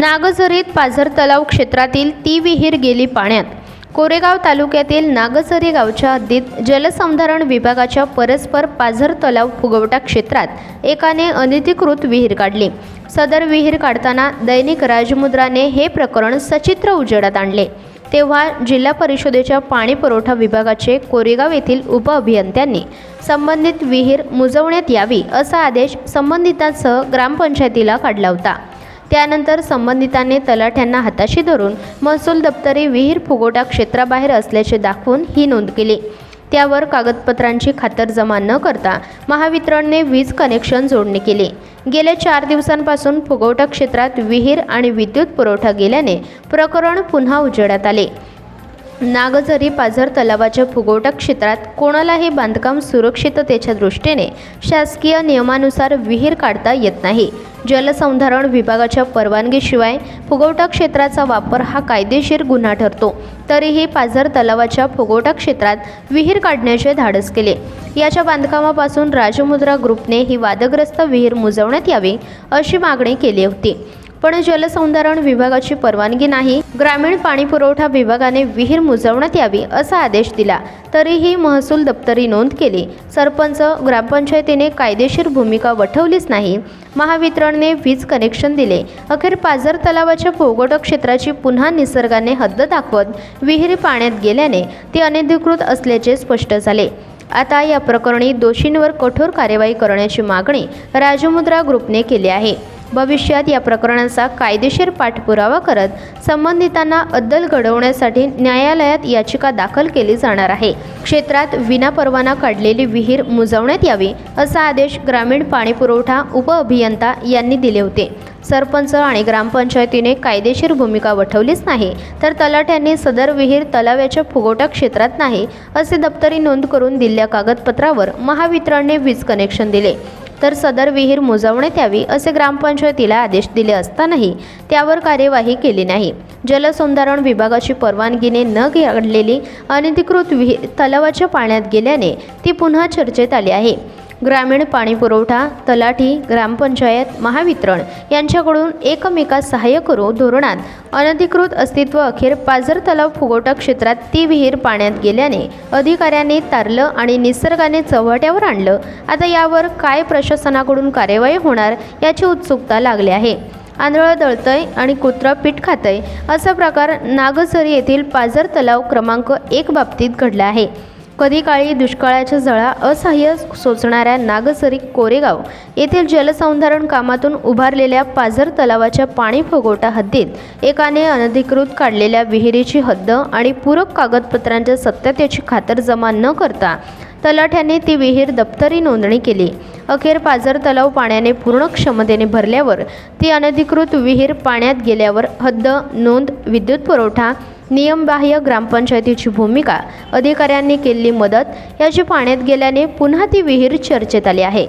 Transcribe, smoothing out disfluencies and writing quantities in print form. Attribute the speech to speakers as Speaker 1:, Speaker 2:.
Speaker 1: नागझरीत पाझर तलाव क्षेत्रातील ती विहीर गेली पाण्यात। कोरेगाव तालुक्यातील नागझरी गावच्या हद्दीत जलसंधारण विभागाच्या परस्पर पाझर तलाव फुगवटा क्षेत्रात एकाने अनधिकृत विहीर काढली। सदर विहीर काढताना दैनिक राजमुद्राने हे प्रकरण सचित्र उजेडात आणले। तेव्हा जिल्हा परिषदेच्या पाणी पुरवठा विभागाचे कोरेगाव येथील उपअभियंत्यांनी संबंधित विहीर मुजवण्यात यावी असा आदेश संबंधितांसह ग्रामपंचायतीला काढला होता। त्यानंतर संबंधितांनी तलाठ्यांना हाताशी धरून महसूल दप्तरी विहीर फुगवटा क्षेत्राबाहेर असल्याचे दाखवून ही नोंद केली। त्यावर कागदपत्रांची खातरजमा न करता महावितरणने वीज कनेक्शन जोडणी केले। गेल्या 4 दिवसांपासून फुगवटा क्षेत्रात विहीर आणि विद्युत पुरवठा गेल्याने प्रकरण पुन्हा उजेडात आले। नागझरी पाझर तलावाच्या फुगवटा क्षेत्रात कोणालाही बांधकाम सुरक्षिततेच्या दृष्टीने शासकीय नियमानुसार विहीर काढता येत नाही। जलसंधारण विभागाच्या परवानगीशिवाय फुगवटा क्षेत्राचा वापर हा कायदेशीर गुन्हा ठरतो। तरीही पाझर तलावाच्या फुगवटा क्षेत्रात विहीर काढण्याचे धाडस केले। याच्या बांधकामापासून राजमुद्रा ग्रुपने ही वादग्रस्त विहीर मुजवण्यात यावी अशी मागणी केली होती, पण जलसंधारण विभागाची परवानगी नाही। ग्रामीण पाणी पुरवठा विभागाने विहीर मुजवण्यात यावी असा आदेश दिला, तरीही महसूल दप्तरी नोंद केली। सरपंच ग्रामपंचायतीने कायदेशीर भूमिका वठवलीच नाही। महावितरणने वीज कनेक्शन दिले। अखेर पाझर तलावाच्या फुगवटा क्षेत्राची पुन्हा निसर्गाने हद्द दाखवत विहीर पाण्यात गेल्याने ती अनधिकृत असल्याचे स्पष्ट झाले। आता या प्रकरणी दोषींवर कठोर कार्यवाही करण्याची मागणी राजमुद्रा ग्रुपने केली आहे। भविष्यात या प्रकरणाचा कायदेशीर पाठपुरावा करत संबंधितांना अद्दल घडवण्यासाठी न्यायालयात याचिका दाखल केली जाणार आहे। क्षेत्रात विनापरवाना काढलेली विहीर मुजवण्यात यावी असा आदेश ग्रामीण पाणी पुरवठा उपअभियंता यांनी दिले होते। सरपंच आणि ग्रामपंचायतीने कायदेशीर भूमिका वठवलीच नाही, तर तलाठ्यांनी सदर विहीर तलावाच्या फुगवटा क्षेत्रात नाही असे दप्तरी नोंद करून दिलेल्या कागदपत्रावर महावितरणने वीज कनेक्शन दिले, तर सदर विहीर मुजवण्यात यावी असे ग्रामपंचायतीला आदेश दिले असतानाही त्यावर कार्यवाही केली नाही। जलसंधारण विभागाची परवानगीने न काढलेली अनधिकृत विहीर तलावाच्या पाण्यात गेल्याने ती पुन्हा चर्चेत आली आहे। ग्रामीण पाणी पुरवठा, तलाठी, ग्रामपंचायत, महावितरण यांच्याकडून एकमेकास सहाय्य करू धोरणात अनधिकृत अस्तित्व अखेर पाझर तलाव फुगवटा क्षेत्रात ती विहीर पाण्यात गेल्याने अधिकाऱ्यांनी तारलं आणि निसर्गाने चव्हाट्यावर आणलं। आता यावर काय प्रशासनाकडून कार्यवाही होणार याची उत्सुकता लागली आहे। आंधळं दळतंय आणि कुत्रं पीठ खातंय असा प्रकार नागझरी येथील पाझर तलाव क्रमांक 1 बाबतीत घडला आहे। कधी काळी दुष्काळाच्या झळा असह्य सोसणाऱ्या नागझरी कोरेगाव येथील जलसंधारण कामातून उभारलेल्या पाझर तलावाच्या पाणी फुगवटा हद्दीत एकाने अनधिकृत काढलेल्या विहिरीची हद्द आणि पूरक कागदपत्रांच्या सत्यतेची खातरजमा न करता तलाठ्याने ती विहीर दप्तरी नोंदणी केली। अखेर पाझर तलाव पाण्याने पूर्ण क्षमतेने भरल्यावर ती अनधिकृत विहीर पाण्यात गेल्यावर हद्द, नोंद, विद्युत पुरवठा, नियमबाह्य ग्रामपंचायतीची भूमिका, अधिकाऱ्यांनी केलेली मदत याची पाण्यात गेल्याने पुन्हा ती विहीर चर्चेत आली आहे।